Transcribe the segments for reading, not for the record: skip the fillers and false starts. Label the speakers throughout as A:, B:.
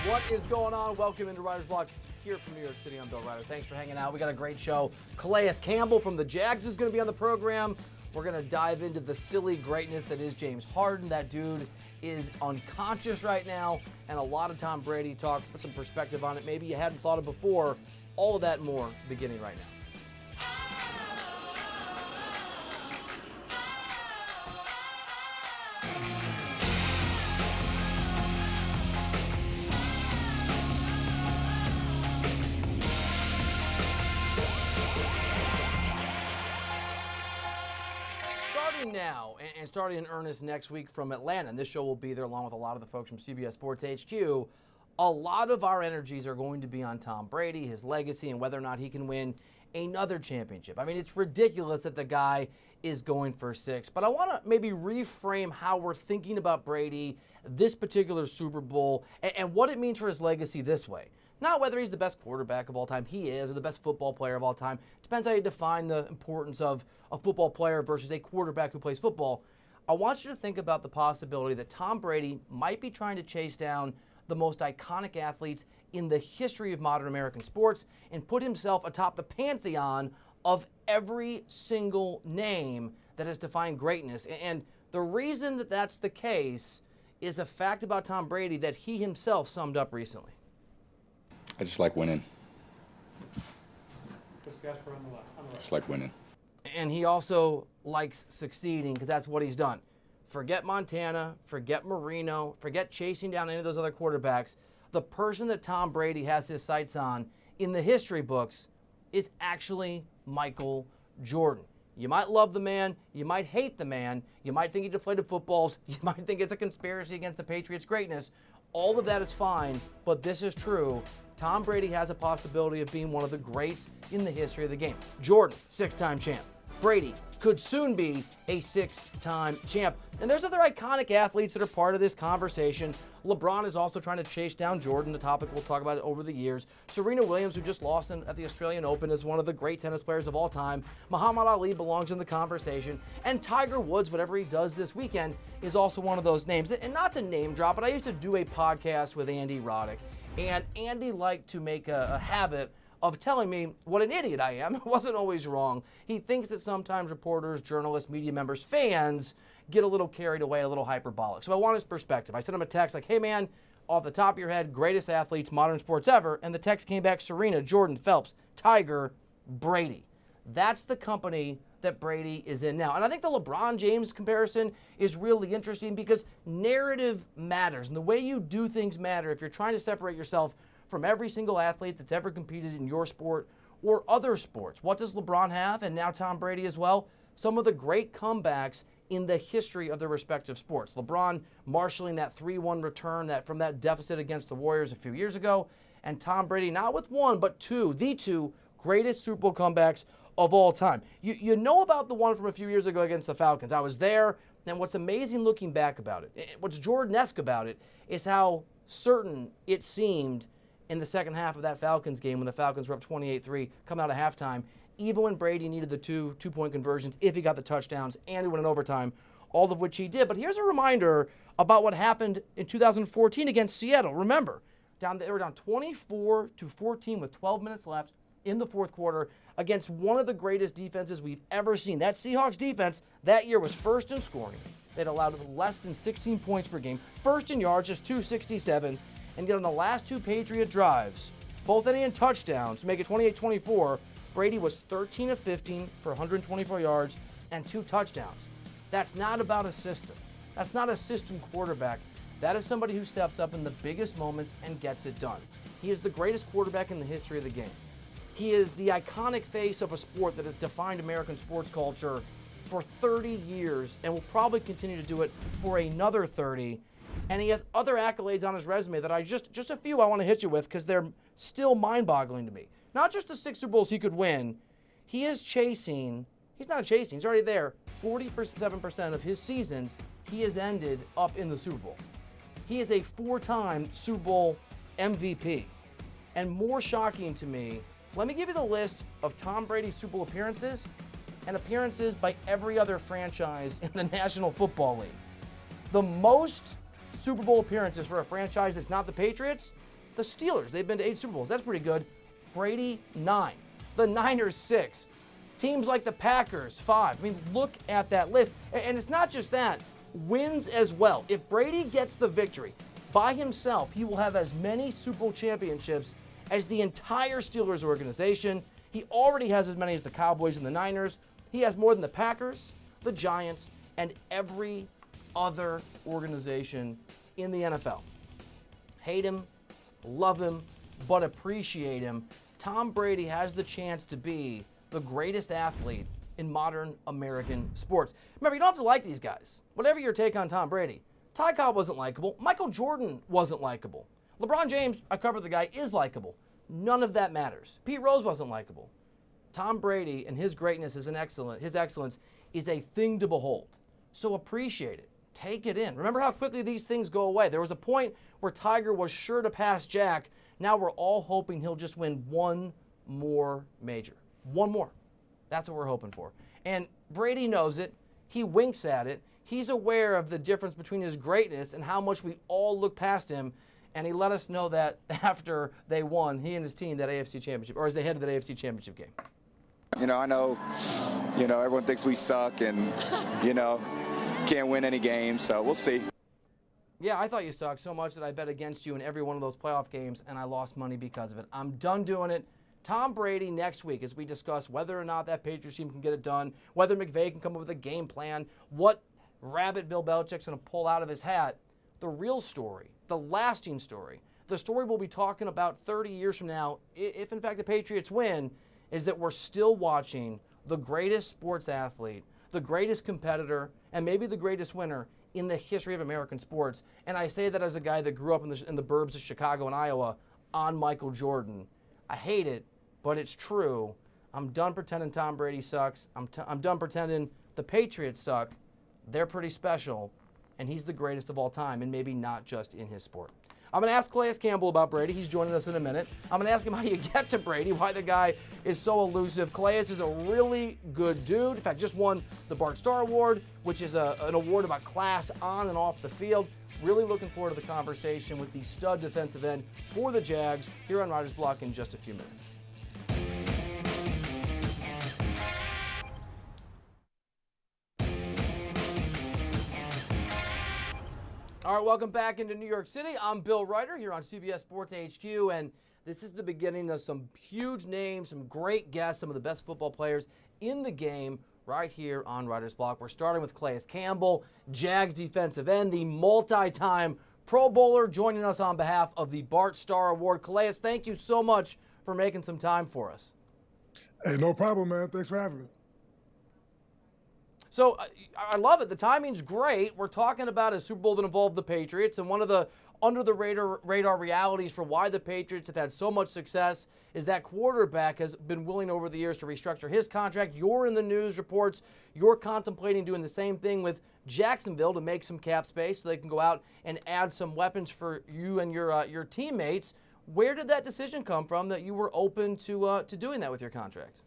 A: What is going on? Welcome into Reiter's Block here from New York City. I'm Bill Reiter. Thanks for hanging out. We got a great show. Calais Campbell from the Jags is going to be on the program. We're going to dive into the silly greatness that is James Harden. That dude is unconscious right now, and a lot of Tom Brady talk, put some perspective on it. Maybe you hadn't thought of before. All of that and more beginning right now. Now and starting in earnest next week from Atlanta, and this show will be there along with a lot of the folks from CBS Sports HQ. A lot of our energies are going to be on Tom Brady, his legacy, and whether or not he can win another championship. I mean, it's ridiculous that the guy is going for 6, but I want to maybe reframe how we're thinking about Brady, this particular Super Bowl, and what it means for his legacy this way. Not whether he's the best quarterback of all time, he is, or the best football player of all time. Depends how you define the importance of a football player versus a quarterback who plays football. I want you to think about the possibility that Tom Brady might be trying to chase down the most iconic athletes in the history of modern American sports and put himself atop the pantheon of every single name that has defined greatness. And the reason that that's the case is a fact about Tom Brady that he himself summed up recently.
B: I just like winning.
C: Gasper on the left.
B: Just like winning.
A: And he also likes succeeding because that's what he's done. Forget Montana, forget Marino, forget chasing down any of those other quarterbacks. The person that Tom Brady has his sights on in the history books is actually Michael Jordan. You might love the man, you might hate the man, you might think he deflated footballs, you might think it's a conspiracy against the Patriots' greatness. All of that is fine, but this is true. Tom Brady has a possibility of being one of the greats in the history of the game. Jordan, 6-time champ. Brady could soon be a 6-time champ. And there's other iconic athletes that are part of this conversation. LeBron is also trying to chase down Jordan, the topic we'll talk about over the years. Serena Williams, who just lost at the Australian Open, is one of the great tennis players of all time. Muhammad Ali belongs in the conversation. And Tiger Woods, whatever he does this weekend, is also one of those names. And not to name drop, but I used to do a podcast with Andy Roddick. And Andy liked to make a habit of telling me what an idiot I am. It wasn't always wrong. He thinks that sometimes reporters, journalists, media members, fans get a little carried away, a little hyperbolic. So I want his perspective. I sent him a text like, hey man, off the top of your head, greatest athletes, modern sports ever. And the text came back, Serena, Jordan, Phelps, Tiger, Brady. That's the company that Brady is in now. And I think the LeBron James comparison is really interesting because narrative matters. And the way you do things matter if you're trying to separate yourself from every single athlete that's ever competed in your sport or other sports. What does LeBron have, and now Tom Brady as well? Some of the great comebacks in the history of their respective sports. LeBron marshaling that 3-1 return from that deficit against the Warriors a few years ago, and Tom Brady not with one, but the two greatest Super Bowl comebacks of all time. You know about the one from a few years ago against the Falcons. I was there, and what's amazing looking back about it, what's Jordan-esque about it, is how certain it seemed in the second half of that Falcons game when the Falcons were up 28-3 coming out of halftime, even when Brady needed the two-point conversions, if he got the touchdowns, and he went in overtime, all of which he did. But here's a reminder about what happened in 2014 against Seattle. Remember, they were down 24-14 with 12 minutes left in the fourth quarter against one of the greatest defenses we've ever seen. That Seahawks defense that year was first in scoring. They'd allowed less than 16 points per game, first in yards, just 267. And yet on the last two Patriot drives, both ending in touchdowns, to make it 28-24, Brady was 13 of 15 for 124 yards and 2 touchdowns. That's not about a system. That's not a system quarterback. That is somebody who steps up in the biggest moments and gets it done. He is the greatest quarterback in the history of the game. He is the iconic face of a sport that has defined American sports culture for 30 years and will probably continue to do it for another 30. And he has other accolades on his resume that just a few I want to hit you with because they're still mind-boggling to me. Not just the 6 Super Bowls he could win. He's not chasing, he's already there. 47% of his seasons he has ended up in the Super Bowl. He is a 4-time Super Bowl MVP. And more shocking to me, let me give you the list of Tom Brady's Super Bowl appearances and appearances by every other franchise in the National Football League. The most Super Bowl appearances for a franchise that's not the Patriots, The Steelers, they've been to 8 Super Bowls. That's pretty good. Brady, 9. The Niners, 6. Teams like the Packers, 5. I mean, look at that list. And it's not just that. Wins as well. If Brady gets the victory by himself, he will have as many Super Bowl championships as the entire Steelers organization. He already has as many as the Cowboys and the Niners. He has more than the Packers, the Giants, and every other organization in the NFL. Hate him, love him, but appreciate him. Tom Brady has the chance to be the greatest athlete in modern American sports. Remember, you don't have to like these guys. Whatever your take on Tom Brady, Ty Cobb wasn't likable. Michael Jordan wasn't likable. LeBron James, I covered the guy, is likable. None of that matters. Pete Rose wasn't likable. Tom Brady and his greatness is his excellence is a thing to behold. So appreciate it. Take it in. Remember how quickly these things go away. There was a point where Tiger was sure to pass Jack. Now we're all hoping he'll just win one more major. One more. That's what we're hoping for. And Brady knows it. He winks at it. He's aware of the difference between his greatness and how much we all look past him. And he let us know that after they won, he and his team, that AFC Championship, or as they headed to that AFC Championship game.
C: I know, everyone thinks we suck and, can't win any games, so we'll see.
A: Yeah, I thought you sucked so much that I bet against you in every one of those playoff games, and I lost money because of it. I'm done doing it. Tom Brady next week as we discuss whether or not that Patriots team can get it done, whether McVay can come up with a game plan, what rabbit Bill Belichick's going to pull out of his hat. The real story, the lasting story, the story we'll be talking about 30 years from now, if in fact the Patriots win, is that we're still watching the greatest sports athlete, the greatest competitor, and maybe the greatest winner in the history of American sports. And I say that as a guy that grew up in the burbs of Chicago and Iowa on Michael Jordan. I hate it, but it's true. I'm done pretending Tom Brady sucks. I'm done pretending the Patriots suck. They're pretty special, and he's the greatest of all time, and maybe not just in his sport. I'm going to ask Calais Campbell about Brady. He's joining us in a minute. I'm going to ask him how you get to Brady, why the guy is so elusive. Calais is a really good dude. In fact, just won the Bart Starr Award, which is an award about class on and off the field. Really looking forward to the conversation with the stud defensive end for the Jags here on Writer's Block in just a few minutes. All right, welcome back into New York City. I'm Bill Reiter here on CBS Sports HQ, and this is the beginning of some huge names, some great guests, some of the best football players in the game right here on Writer's Block. We're starting with Calais Campbell, Jags defensive end, the multi-time Pro Bowler, joining us on behalf of the Bart Starr Award. Calais, thank you so much for making some time for us.
D: Hey, no problem, man. Thanks for having me.
A: So I love it. The timing's great. We're talking about a Super Bowl that involved the Patriots, and one of the under-the-radar realities for why the Patriots have had so much success is that quarterback has been willing over the years to restructure his contract. You're in the news reports. You're contemplating doing the same thing with Jacksonville to make some cap space so they can go out and add some weapons for you and your teammates. Where did that decision come from that you were open to doing that with your contracts?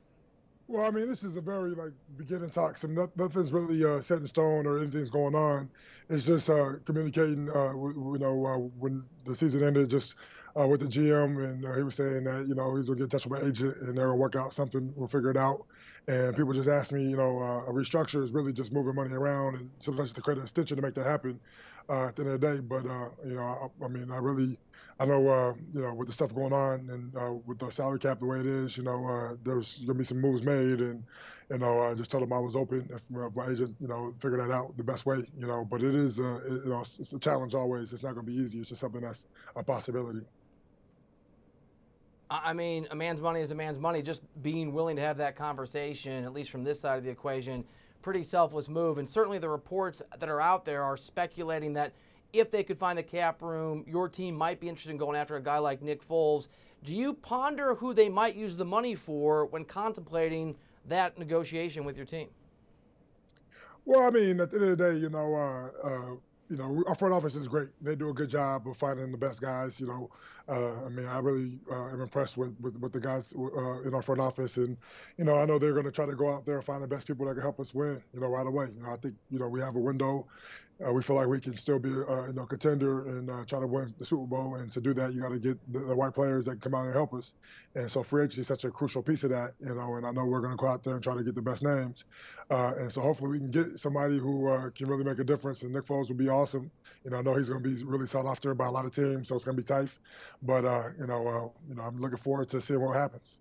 D: Well, I mean, this is a very beginning talks, and nothing's really set in stone or anything's going on. It's just communicating. When the season ended, just with the GM, and he was saying that he's gonna get in touch with my agent and they're gonna work out something. We'll figure it out. And people just ask me, a restructure is really just moving money around, and sometimes to create an extension to make that happen at the end of the day. But I know, with the stuff going on and with the salary cap the way it is, there's going to be some moves made. And, I just told him I was open if my agent, figure that out the best way, But it is, it's a challenge always. It's not going to be easy. It's just something that's a possibility.
A: I mean, a man's money is a man's money. Just being willing to have that conversation, at least from this side of the equation, pretty selfless move. And certainly the reports that are out there are speculating that if they could find the cap room, your team might be interested in going after a guy like Nick Foles. Do you ponder who they might use the money for when contemplating that negotiation with your team?
D: Well, I mean, at the end of the day, our front office is great. They do a good job of finding the best guys. I really am impressed with the guys in our front office, and I know they're going to try to go out there and find the best people that can help us win. Right away. I think we have a window, we feel like we can still be contender and try to win the Super Bowl. And to do that, you got to get the right players that can come out and help us. And so free agency is such a crucial piece of that, and I know we're going to go out there and try to get the best names. And so hopefully we can get somebody who can really make a difference. And Nick Foles would be awesome. I know he's going to be really sought after by a lot of teams, so it's going to be tight. But I'm looking forward to seeing what happens.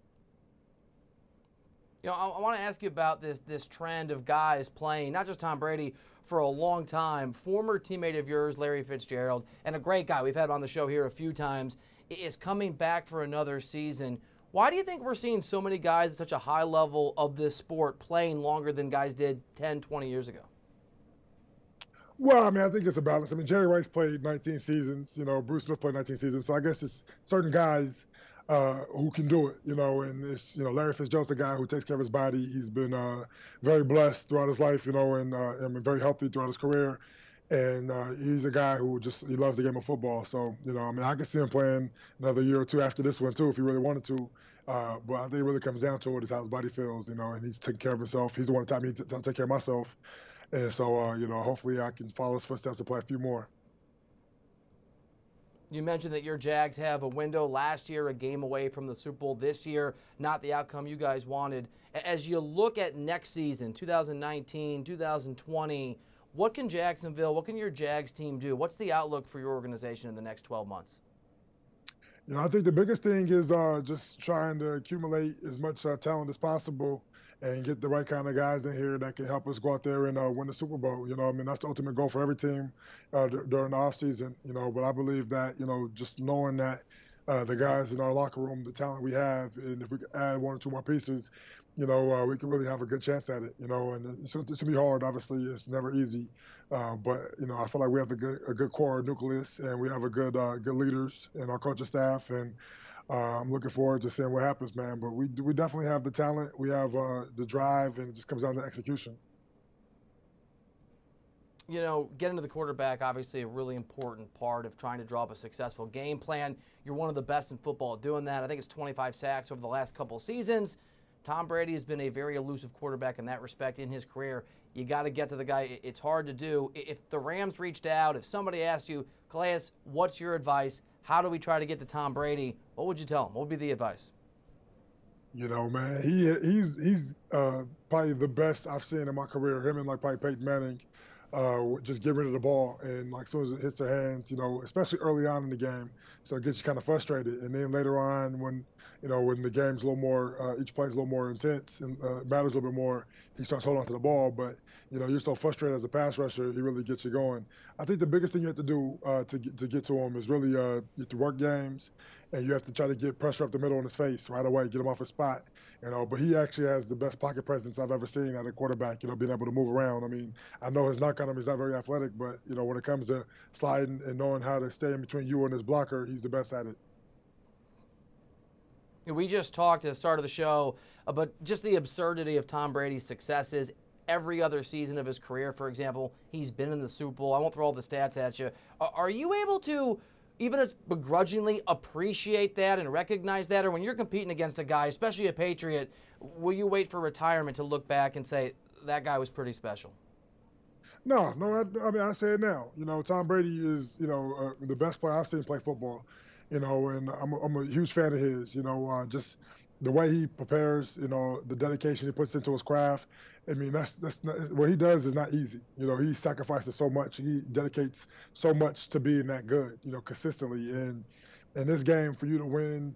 A: I want to ask you about this trend of guys playing, not just Tom Brady, for a long time. Former teammate of yours, Larry Fitzgerald, and a great guy, we've had him on the show here a few times, is coming back for another season. Why do you think we're seeing so many guys at such a high level of this sport playing longer than guys did 10, 20 years ago?
D: Well, I mean, I think it's a balance. I mean, Jerry Rice played 19 seasons. Bruce Smith played 19 seasons. So I guess it's certain guys who can do it. And it's Larry Fitzgerald's a guy who takes care of his body. He's been very blessed throughout his life. And very healthy throughout his career. And he's a guy who he loves the game of football. So I mean, I could see him playing another year or two after this one too, if he really wanted to. But I think it really comes down to it is how his body feels. And he's taking care of himself. He's the one to tell me to take care of myself. And so, hopefully I can follow his footsteps and play a few more.
A: You mentioned that your Jags have a window last year, a game away from the Super Bowl this year, not the outcome you guys wanted. As you look at next season, 2019, 2020, what can Jacksonville, what can your Jags team do? What's the outlook for your organization in the next 12 months?
D: I think the biggest thing is just trying to accumulate as much talent as possible and get the right kind of guys in here that can help us go out there and win the Super Bowl. I mean, that's the ultimate goal for every team during the offseason, but I believe that, just knowing that the guys in our locker room, the talent we have, and if we can add one or two more pieces, we can really have a good chance at it, and it's going to be hard. Obviously, it's never easy. But, I feel like we have a good core nucleus, and we have a good leaders in our coaching staff. And I'm looking forward to seeing what happens, man. But we definitely have the talent. We have the drive, and it just comes down to execution.
A: Getting to the quarterback, obviously a really important part of trying to draw up a successful game plan. You're one of the best in football at doing that. I think it's 25 sacks over the last couple of seasons. Tom Brady has been a very elusive quarterback in that respect in his career. You got to get to the guy. It's hard to do. If the Rams reached out, if somebody asked you, Calais, what's your advice? How do we try to get to Tom Brady? What would you tell him? What would be the advice?
D: Man, he's probably the best I've seen in my career. Him and probably Peyton Manning, just get rid of the ball and as soon as it hits their hands, especially early on in the game, so it gets you kind of frustrated. And then later on, when the game's a little more, each play's a little more intense and matters a little bit more, he starts holding on to the ball. But you're so frustrated as a pass rusher, he really gets you going. I think the biggest thing you have to do to get to him is really you have to work games, and you have to try to get pressure up the middle in his face right away, get him off his spot. But he actually has the best pocket presence I've ever seen at a quarterback, being able to move around. I mean, I know his knock on him is not very athletic, but, when it comes to sliding and knowing how to stay in between you and his blocker, he's the best at it.
A: We just talked at the start of the show about just the absurdity of Tom Brady's successes. Every other season of his career, for example, he's been in the Super Bowl. I won't throw all the stats at you. Are you able to, even begrudgingly, appreciate that and recognize that? Or when you're competing against a guy, especially a Patriot, will you wait for retirement to look back and say, that guy was pretty special?
D: No. I mean, I say it now. Tom Brady is, the best player I've seen play football. And I'm a huge fan of his. Just the way he prepares. The dedication he puts into his craft. I mean, that's not, what he does is not easy. He sacrifices so much. He dedicates so much to being that good. Consistently. And in this game, for you to win,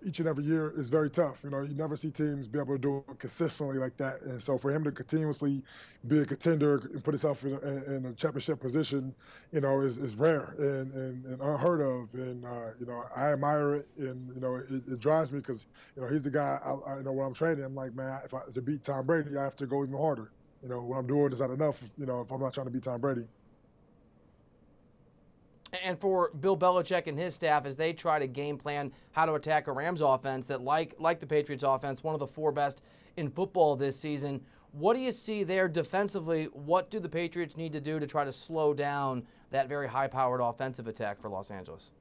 D: each and every year is very tough. You never see teams be able to do it consistently like that. And so for him to continuously be a contender and put himself in a championship position, is rare and unheard of. And, I admire it. And, it drives me because, he's the guy, when I'm training, I'm like, man, to beat Tom Brady, I have to go even harder. What I'm doing is not enough, if I'm not trying to beat Tom Brady.
A: And for Bill Belichick and his staff, as they try to game plan how to attack a Rams offense that, like the Patriots offense, one of the 4 best in football this season, what do you see there defensively? What do the Patriots need to do to try to slow down that very high-powered offensive attack for Los Angeles?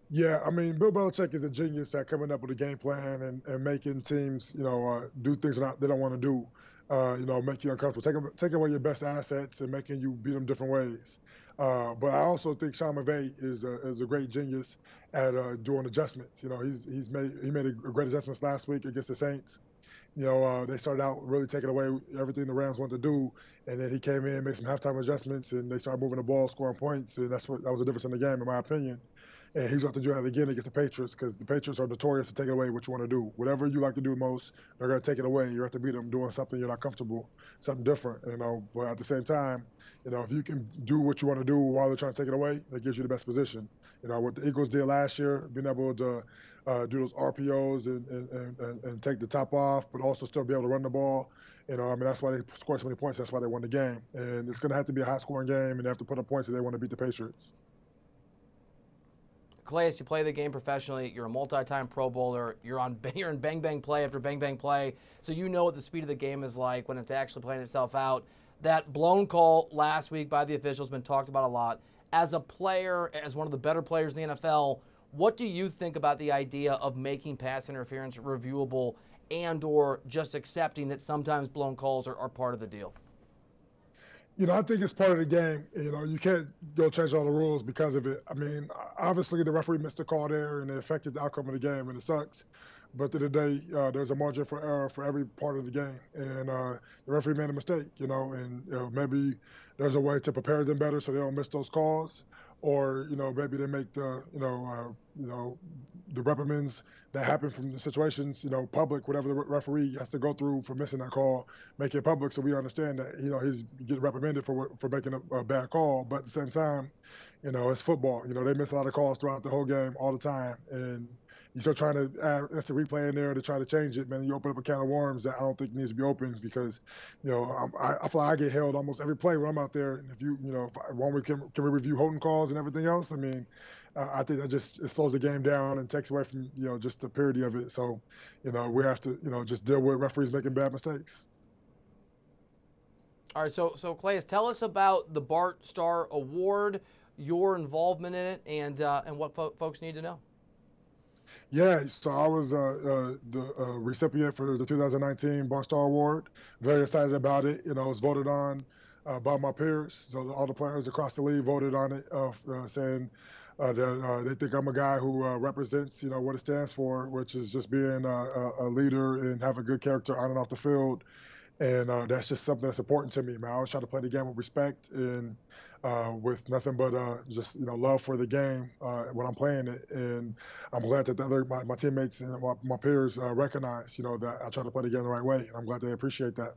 D: Yeah, I mean, Bill Belichick is a genius at coming up with a game plan and making teams, do things they don't want to do. make you uncomfortable, taking away your best assets and making you beat them different ways. But I also think Sean McVay is a great genius at doing adjustments. He made a great adjustments last week against the Saints. They started out really taking away everything the Rams wanted to do, and then he came in, made some halftime adjustments, and they started moving the ball, scoring points, and that was the difference in the game, in my opinion. And he's going to have to do that again against the Patriots because the Patriots are notorious to take away what you want to do. Whatever you like to do most, they're going to take it away. You have to beat them doing something you're not comfortable, something different. But at the same time, if you can do what you want to do while they're trying to take it away, that gives you the best position. What the Eagles did last year, being able to do those RPOs and take the top off, but also still be able to run the ball. That's why they scored so many points. That's why they won the game. And it's going to have to be a high-scoring game, and they have to put up points if they want to beat the Patriots.
A: Calais, you play the game professionally. You're a multi-time Pro Bowler. You're in bang-bang play after bang-bang play. So you know what the speed of the game is like when it's actually playing itself out. That blown call last week by the officials has been talked about a lot. As a player, as one of the better players in the NFL, what do you think about the idea of making pass interference reviewable and or just accepting that sometimes blown calls are part of the deal?
D: I think it's part of the game. You can't go change all the rules because of it. Obviously the referee missed a call there and it affected the outcome of the game, and it sucks. But at the end of the day, there's a margin for error for every part of the game. And the referee made a mistake, and maybe there's a way to prepare them better so they don't miss those calls. Or, maybe they make the reprimands that happen from the situations, public, whatever the referee has to go through for missing that call, make it public so we understand that, he's getting reprimanded for making a bad call. But at the same time, it's football. They miss a lot of calls throughout the whole game all the time. And you start trying to add instant replay in there to try to change it, man, you open up a can of worms that I don't think needs to be opened because, I feel like I get held almost every play when I'm out there. And if can we review holding calls and everything else? I think that it slows the game down and takes away from, just the purity of it. So, we have to, just deal with referees making bad mistakes.
A: All right, so Calais, tell us about the Bart Starr Award, your involvement in it, and what folks need to know.
D: Yeah, so I was the recipient for the 2019 Bart Starr Award. Very excited about it. It was voted on by my peers. So all the players across the league voted on it, saying that they think I'm a guy who represents, what it stands for, which is just being a leader and have a good character on and off the field. And that's just something that's important to me, man. I always try to play the game with respect and with nothing but just love for the game when I'm playing it. And I'm glad that my teammates and my peers recognize, that I try to play the game the right way. And I'm glad they appreciate that.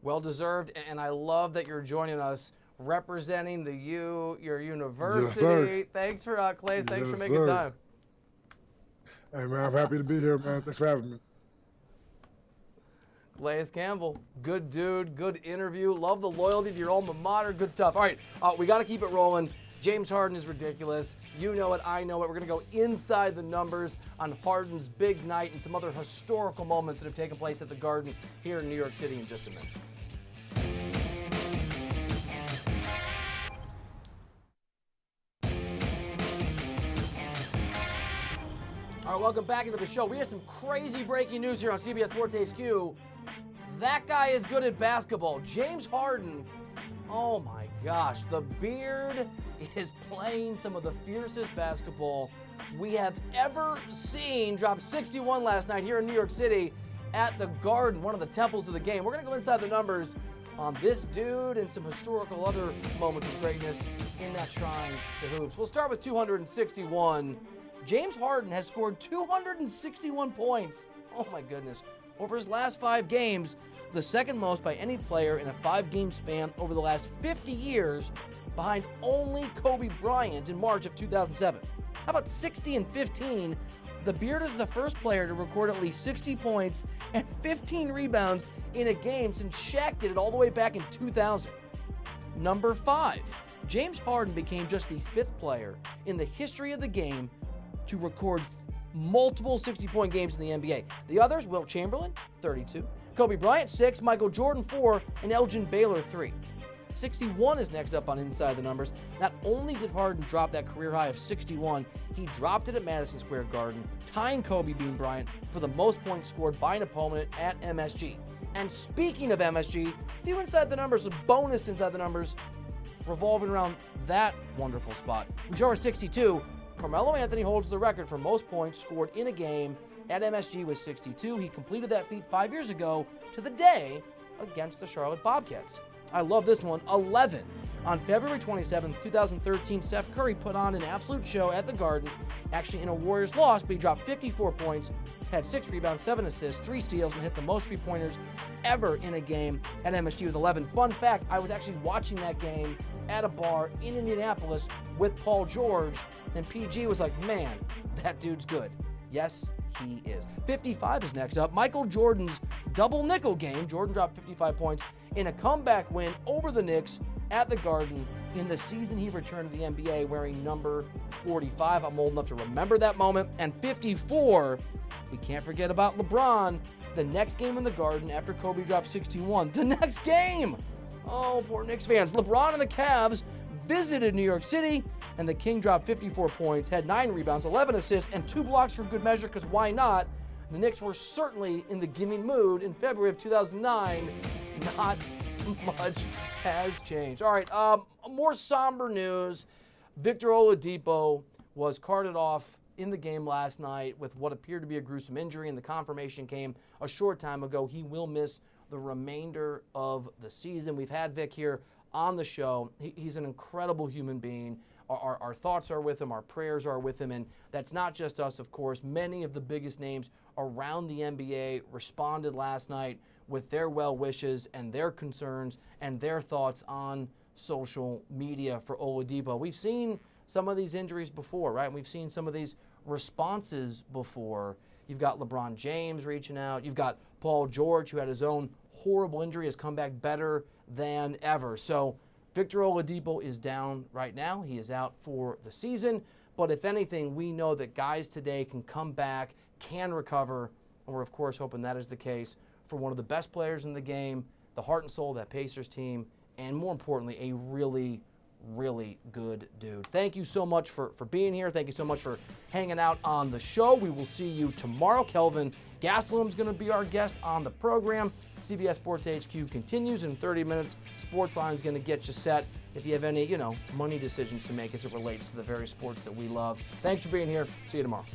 A: Well deserved, and I love that you're joining us representing your university.
D: Yes, sir.
A: Thanks for Calais. Thanks for
D: Yes,
A: making
D: sir.
A: time.
D: Hey, man, I'm happy to be here, man. Thanks for having me.
A: Calais Campbell, good dude, good interview. Love the loyalty to your alma mater. Good stuff. All right, we got to keep it rolling. James Harden is ridiculous. You know it, I know it. We're going to go inside the numbers on Harden's big night and some other historical moments that have taken place at the Garden here in New York City in just a minute. All right, welcome back into the show. We have some crazy breaking news here on CBS Sports HQ. That guy is good at basketball. James Harden, oh my gosh, the beard is playing some of the fiercest basketball we have ever seen. Dropped 61 last night here in New York City at the Garden, one of the temples of the game. We're going to go inside the numbers on this dude and some historical other moments of greatness in that shrine to hoops. We'll start with 261. James Harden has scored 261 points. Oh my goodness. Over his last 5 games, the second most by any player in a 5-game span over the last 50 years, behind only Kobe Bryant in March of 2007. How about 60 and 15? The Beard is the first player to record at least 60 points and 15 rebounds in a game since Shaq did it all the way back in 2000. Number 5, James Harden became just the 5th player in the history of the game to record multiple 60-point games in the NBA. The others, Wilt Chamberlain, 32, Kobe Bryant, 6, Michael Jordan, 4, and Elgin Baylor, 3. 61 is next up on Inside the Numbers. Not only did Harden drop that career high of 61, he dropped it at Madison Square Garden, tying Kobe Bean Bryant for the most points scored by an opponent at MSG. And speaking of MSG, a few Inside the Numbers, a bonus Inside the Numbers, revolving around that wonderful spot. In jar 62, Carmelo Anthony holds the record for most points scored in a game at MSG with 62. He completed that feat 5 years ago to the day against the Charlotte Bobcats. I love this one, 11. On February 27, 2013, Steph Curry put on an absolute show at the Garden, actually in a Warriors loss, but he dropped 54 points, had 6 rebounds, 7 assists, 3 steals, and hit the most three-pointers ever in a game at MSG with 11. Fun fact, I was actually watching that game at a bar in Indianapolis with Paul George, and PG was like, man, that dude's good. Yes, he is. 55 is next up. Michael Jordan's double nickel game. Jordan dropped 55 points in a comeback win over the Knicks at the Garden in the season he returned to the NBA wearing number 45. I'm old enough to remember that moment. And 54, we can't forget about LeBron. The next game in the Garden after Kobe dropped 61. The next game! Oh, poor Knicks fans. LeBron and the Cavs visited New York City, and the King dropped 54 points, had 9 rebounds, 11 assists, and 2 blocks for good measure, because why not? The Knicks were certainly in the giving mood in February of 2009. Not much has changed. All right, more somber news. Victor Oladipo was carted off in the game last night with what appeared to be a gruesome injury, and the confirmation came a short time ago. He will miss the remainder of the season. We've had Vic here on the show. He's an incredible human being. Our thoughts are with him, our prayers are with him, and that's not just us, of course. Many of the biggest names around the NBA responded last night with their well wishes and their concerns and their thoughts on social media for Oladipo. We've seen some of these injuries before, right? We've seen some of these responses before. You've got LeBron James reaching out. You've got Paul George, who had his own horrible injury, has come back better than ever. So Victor Oladipo is down right now. He is out for the season. But if anything, we know that guys today can come back, can recover, and we're, of course, hoping that is the case for one of the best players in the game, the heart and soul of that Pacers team, and more importantly, a really, really good dude. Thank you so much for being here. Thank you so much for hanging out on the show. We will see you tomorrow. Kelvin Gastelum's going to be our guest on the program. CBS Sports HQ continues in 30 minutes. Sportsline's going to get you set if you have any, money decisions to make as it relates to the very sports that we love. Thanks for being here. See you tomorrow.